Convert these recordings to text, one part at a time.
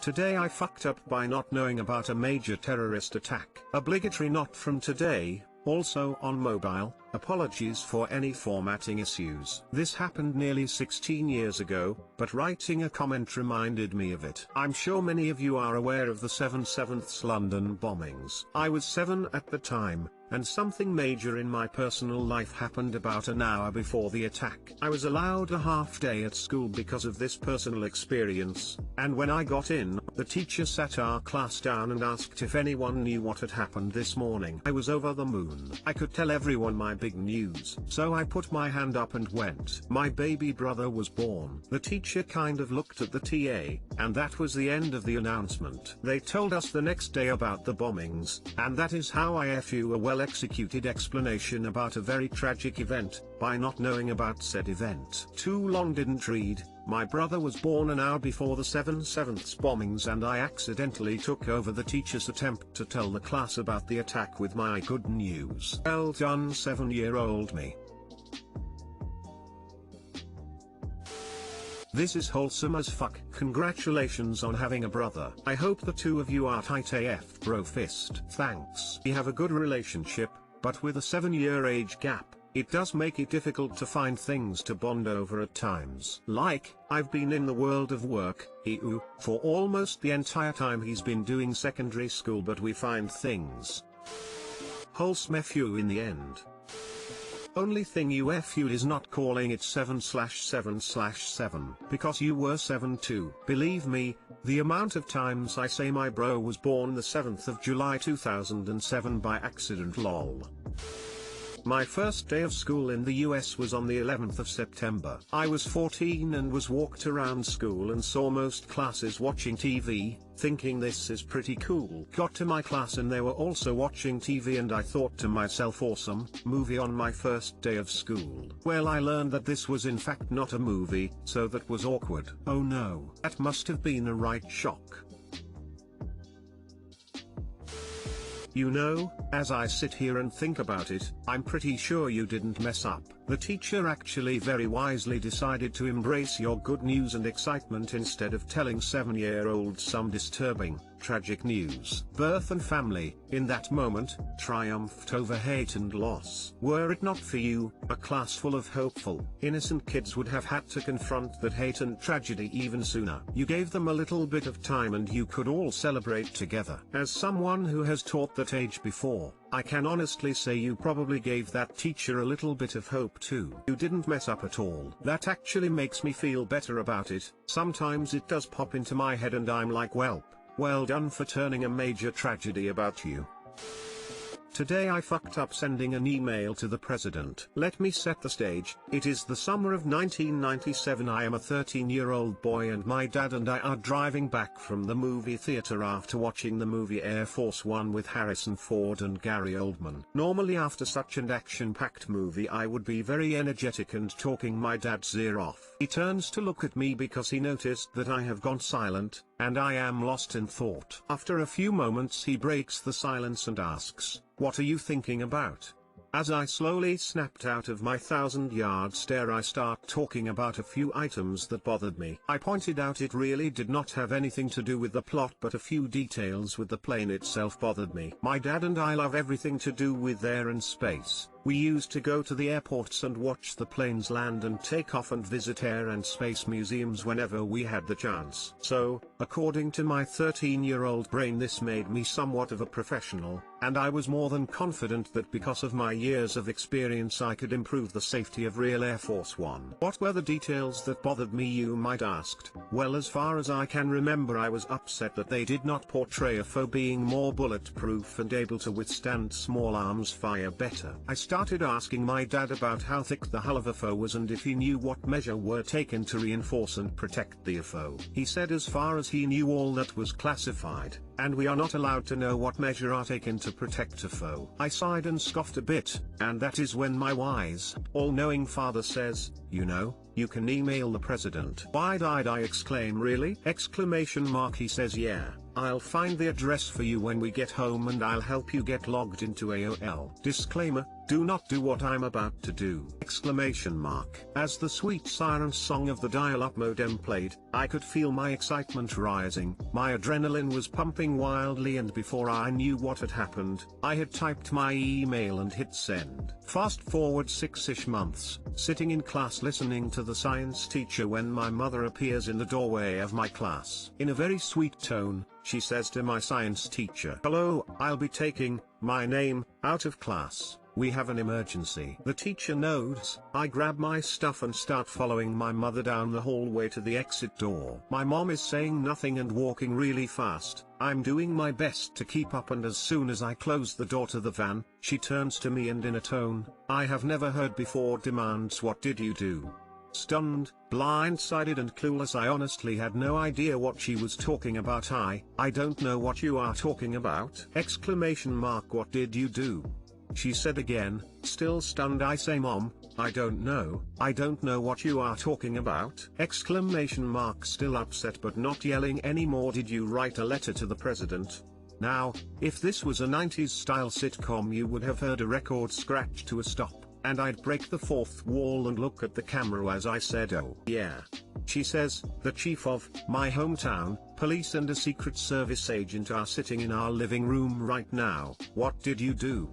Today I fucked up by not knowing about a major terrorist attack. Obligatory not from today, also on mobile. Apologies for any formatting issues. This happened nearly 16 years ago, but writing a comment reminded me of it. I'm sure many of you are aware of the 7/7 London bombings. I was 7 at the time, and something major in my personal life happened about an hour before the attack. I was allowed a half day at school because of this personal experience, and when I got in, the teacher sat our class down and asked if anyone knew what had happened this morning. I was over the moon. I could tell everyone my big news. So I put my hand up and went. My baby brother was born. The teacher kind of looked at the TA, and that was the end of the announcement. They told us the next day about the bombings, and that is how I FU a well-executed explanation about a very tragic event, by not knowing about said event. Too long didn't read. My brother was born an hour before the 7/7 bombings, and I accidentally took over the teacher's attempt to tell the class about the attack with my good news. Well done, 7-year-old me. This is wholesome as fuck. Congratulations on having a brother. I hope the two of you are tight AF, bro fist. Thanks. We have a good relationship, but with a 7-year age gap, it does make it difficult to find things to bond over at times. Like, I've been in the world of work, for almost the entire time he's been doing secondary school, but we find things. Wholesome FU in the end. Only thing you FU is not calling it 7/7/7, because you were 7 too. Believe me, the amount of times I say my bro was born the 7th of July 2007 by accident lol. My first day of school in the US was on the 11th of September. I was 14 and was walked around school and saw most classes watching TV, thinking this is pretty cool. Got to my class and they were also watching TV, and I thought to myself, awesome, movie on my first day of school. Well, I learned that this was in fact not a movie, so that was awkward. Oh no. That must have been a right shock. You know, as I sit here and think about it, I'm pretty sure you didn't mess up. The teacher actually very wisely decided to embrace your good news and excitement instead of telling 7-year-olds some disturbing, tragic news. Birth and family, in that moment, triumphed over hate and loss. Were it not for you, a class full of hopeful, innocent kids would have had to confront that hate and tragedy even sooner. You gave them a little bit of time and you could all celebrate together. As someone who has taught that age before, I can honestly say you probably gave that teacher a little bit of hope too. You didn't mess up at all. That actually makes me feel better about it. Sometimes it does pop into my head and I'm like, well done for turning a major tragedy about you. Today I fucked up sending an email to the president. Let me set the stage. It is the summer of 1997. I am a 13-year-old boy and my dad and I are driving back from the movie theater after watching the movie Air Force One with Harrison Ford and Gary Oldman. Normally after such an action-packed movie I would be very energetic and talking my dad's ear off. He turns to look at me because he noticed that I have gone silent, and I am lost in thought. After a few moments he breaks the silence and asks, "What are you thinking about?" As I slowly snapped out of my 1,000-yard stare, I start talking about a few items that bothered me. I pointed out it really did not have anything to do with the plot, but a few details with the plane itself bothered me. My dad and I love everything to do with air and space. We used to go to the airports and watch the planes land and take off and visit air and space museums whenever we had the chance. So, according to my 13-year-old brain, this made me somewhat of a professional, and I was more than confident that because of my years of experience I could improve the safety of real Air Force One. What were the details that bothered me, you might ask? Well, as far as I can remember, I was upset that they did not portray a foe being more bulletproof and able to withstand small arms fire better. I started asking my dad about how thick the hull of a foe was and if he knew what measure were taken to reinforce and protect the foe. He said as far as he knew all that was classified, and we are not allowed to know what measure are taken to protect a foe. I sighed and scoffed a bit, and that is when my wise, all-knowing father says, "You know, you can email the president." Wide-eyed I exclaim, "Really?" Exclamation mark. He says, "Yeah, I'll find the address for you when we get home and I'll help you get logged into AOL." Disclaimer, Do not do what I'm about to do! Exclamation mark. As the sweet siren song of the dial-up modem played, I could feel my excitement rising, my adrenaline was pumping wildly, and before I knew what had happened, I had typed my email and hit send. Fast forward 6-ish months, sitting in class listening to the science teacher when my mother appears in the doorway of my class. In a very sweet tone, she says to my science teacher, "Hello, I'll be taking my name out of class. We have an emergency." The teacher nods. I grab my stuff and start following my mother down the hallway to the exit door. My mom is saying nothing and walking really fast. I'm doing my best to keep up, and as soon as I close the door to the van, she turns to me and in a tone I have never heard before demands, "What did you do?" Stunned, blindsided and clueless, I honestly had no idea what she was talking about. I don't know what you are talking about! Exclamation mark. What did you do? She said again, still stunned. I say, "Mom, I don't know what you are talking about!" Exclamation mark. Still upset but not yelling anymore. "Did you write a letter to the president?" Now, if this was a 90s style sitcom, you would have heard a record scratch to a stop, and I'd break the fourth wall and look at the camera as I said, "Oh yeah." She says, "The chief of my hometown police and a Secret Service agent are sitting in our living room right now. What did you do?"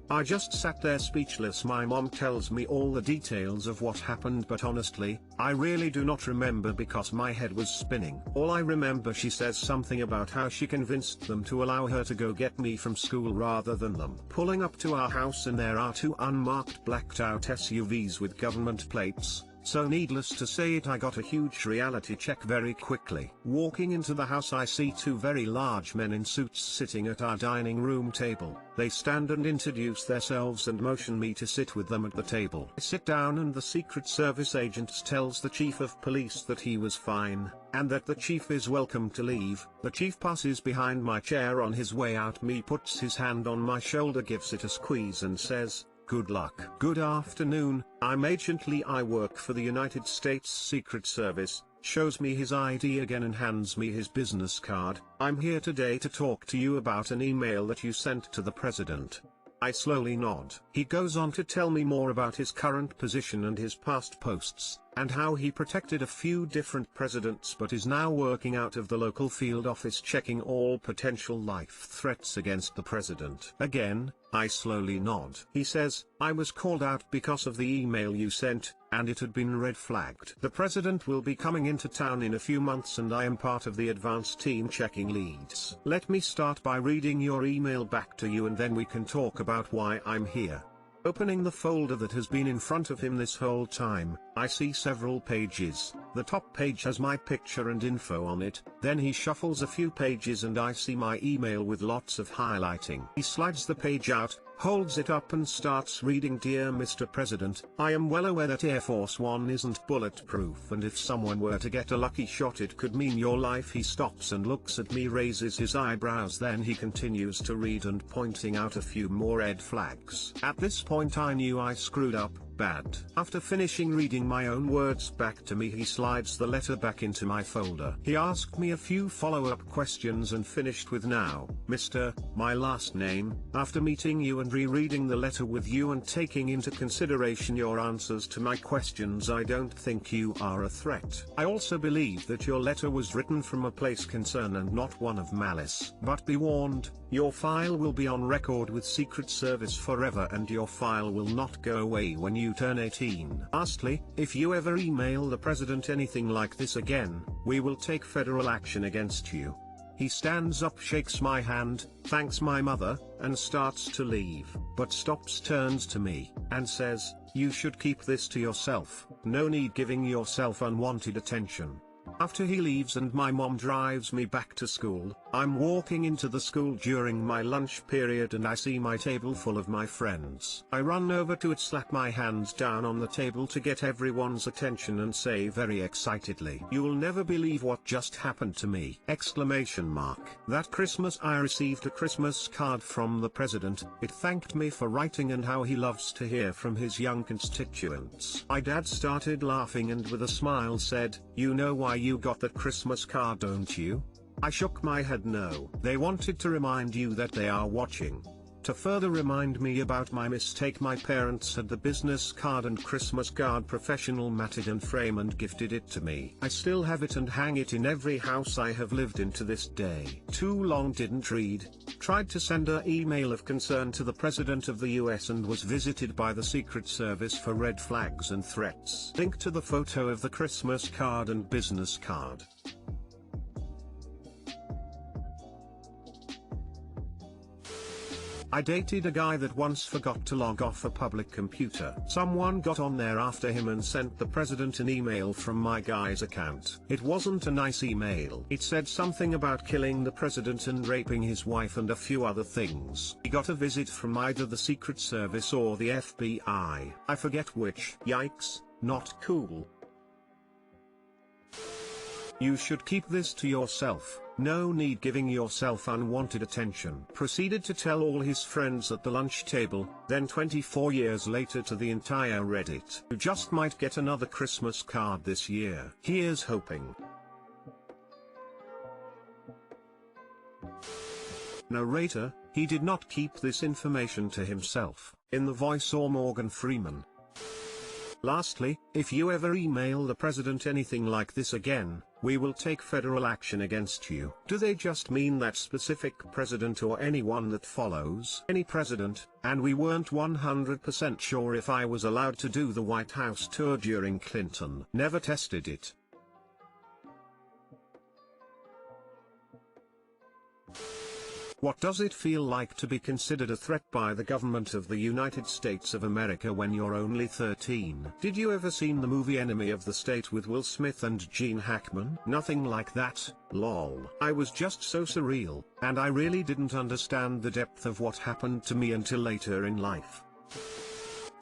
I just sat there speechless. My mom tells me all the details of what happened, but honestly, I really do not remember because my head was spinning. All I remember, she says something about how she convinced them to allow her to go get me from school rather than them pulling up to our house, and there are two unmarked blacked out SUVs with government plates. So needless to say I got a huge reality check very quickly. Walking into the house, I see two very large men in suits sitting at our dining room table. They stand and introduce themselves and motion me to sit with them at the table. I sit down and the Secret Service agent tells the chief of police that he was fine, and that the chief is welcome to leave. The chief passes behind my chair on his way out. Me puts his hand on my shoulder, gives it a squeeze and says, "Good luck." "Good afternoon, I'm Agent Lee. I work for the United States Secret Service." Shows me his ID again and hands me his business card. "I'm here today to talk to you about an email that you sent to the president." I slowly nod. He goes on to tell me more about his current position and his past posts, and how he protected a few different presidents but is now working out of the local field office checking all potential life threats against the president. Again, I slowly nod. He says, "I was called out because of the email you sent, and it had been red flagged. The president will be coming into town in a few months and I am part of the advanced team checking leads. Let me start by reading your email back to you and then we can talk about why I'm here." Opening the folder that has been in front of him this whole time, I see several pages. The top page has my picture and info on it, then he shuffles a few pages and I see my email with lots of highlighting. He slides the page out, holds it up and starts reading. "Dear Mr. President, I am well aware that Air Force One isn't bulletproof, and if someone were to get a lucky shot it could mean your life." He stops and looks at me, raises his eyebrows, then he continues to read and pointing out a few more red flags. At this point I knew I screwed up bad. After finishing reading my own words back to me, he slides the letter back into my folder. He asked me a few follow-up questions and finished with, "Now, Mr. my last name, after meeting you and rereading the letter with you and taking into consideration your answers to my questions, I don't think you are a threat. I also believe that your letter was written from a place concern and not one of malice. But be warned, your file will be on record with Secret Service forever and your file will not go away when you turn 18. Lastly, if you ever email the president anything like this again, we will take federal action against you." He stands up, shakes my hand, thanks my mother, and starts to leave, but stops, turns to me, and says, "You should keep this to yourself. No need giving yourself unwanted attention." After he leaves and my mom drives me back to school, I'm walking into the school during my lunch period and I see my table full of my friends. I run over to it, slap my hands down on the table to get everyone's attention and say very excitedly, "You'll never believe what just happened to me!" Exclamation mark. That Christmas I received a Christmas card from the president. It thanked me for writing and how he loves to hear from his young constituents. My dad started laughing and with a smile said, "You know why you got that Christmas card, don't you?" I shook my head no. "They wanted to remind you that they are watching." To further remind me about my mistake, my parents had the business card and Christmas card professional matted and frame and gifted it to me. I still have it and hang it in every house I have lived in to this day. Too long didn't read. Tried to send an email of concern to the President of the US and was visited by the Secret Service for red flags and threats. Link to the photo of the Christmas card and business card. I dated a guy that once forgot to log off a public computer. Someone got on there after him and sent the president an email from my guy's account. It wasn't a nice email. It said something about killing the president and raping his wife and a few other things. He got a visit from either the Secret Service or the FBI. I forget which. Yikes, not cool. You should keep this to yourself. No need giving yourself unwanted attention. Proceeded to tell all his friends at the lunch table, then 24 years later to the entire Reddit. You just might get another Christmas card this year. Here's hoping. Narrator, he did not keep this information to himself. In the voice or Morgan Freeman. Lastly, if you ever email the president anything like this again, we will take federal action against you. Do they just mean that specific president or anyone that follows? Any president, and we weren't 100% sure if I was allowed to do the White House tour during Clinton. Never tested it. What does it feel like to be considered a threat by the government of the United States of America when you're only 13? Did you ever seen the movie Enemy of the State with Will Smith and Gene Hackman? Nothing like that, lol. I was just so surreal, and I really didn't understand the depth of what happened to me until later in life.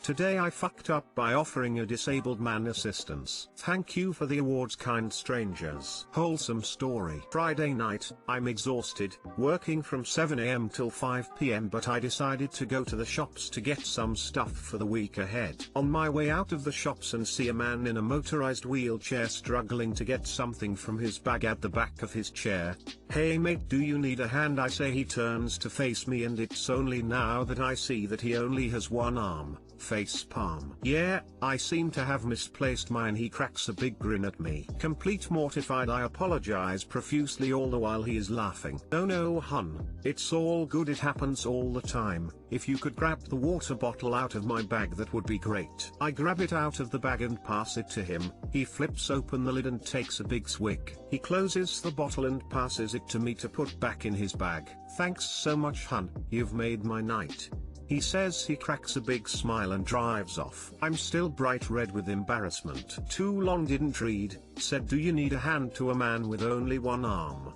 Today I fucked up by offering a disabled man assistance. Thank you for the awards, kind strangers. Wholesome story. Friday night, I'm exhausted, working from 7 AM till 5 PM, but I decided to go to the shops to get some stuff for the week ahead. On my way out of the shops and see a man in a motorized wheelchair struggling to get something from his bag at the back of his chair. Hey mate, do you need a hand? I say. He turns to face me and it's only now that I see that he only has one arm. Face palm. Yeah, I seem to have misplaced mine. He cracks a big grin at me. Complete mortified, I apologize profusely all the while he is laughing. No hun, it's all good, it happens all the time. If you could grab the water bottle out of my bag that would be great. I grab it out of the bag and pass it to him. He flips open the lid and takes a big swig. He closes the bottle and passes it to me to put back in his bag. Thanks so much hun, you've made my night. He says he cracks a big smile and drives off. I'm still bright red with embarrassment. Too long didn't read. Said, do you need a hand to a man with only one arm?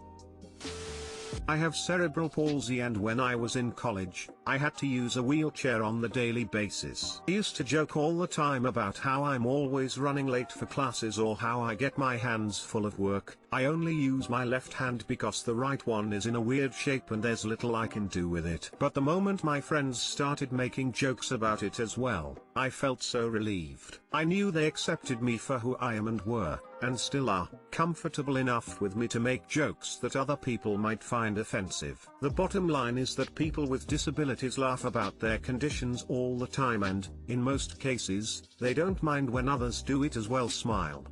I have cerebral palsy, and when I was in college, I had to use a wheelchair on the daily basis. I used to joke all the time about how I'm always running late for classes or how I get my hands full of work. I only use my left hand because the right one is in a weird shape and there's little I can do with it. But the moment my friends started making jokes about it as well, I felt so relieved. I knew they accepted me for who I am and were, and still are, comfortable enough with me to make jokes that other people might find offensive. The bottom line is that people with disabilities laugh about their conditions all the time and, in most cases, they don't mind when others do it as well. Smile.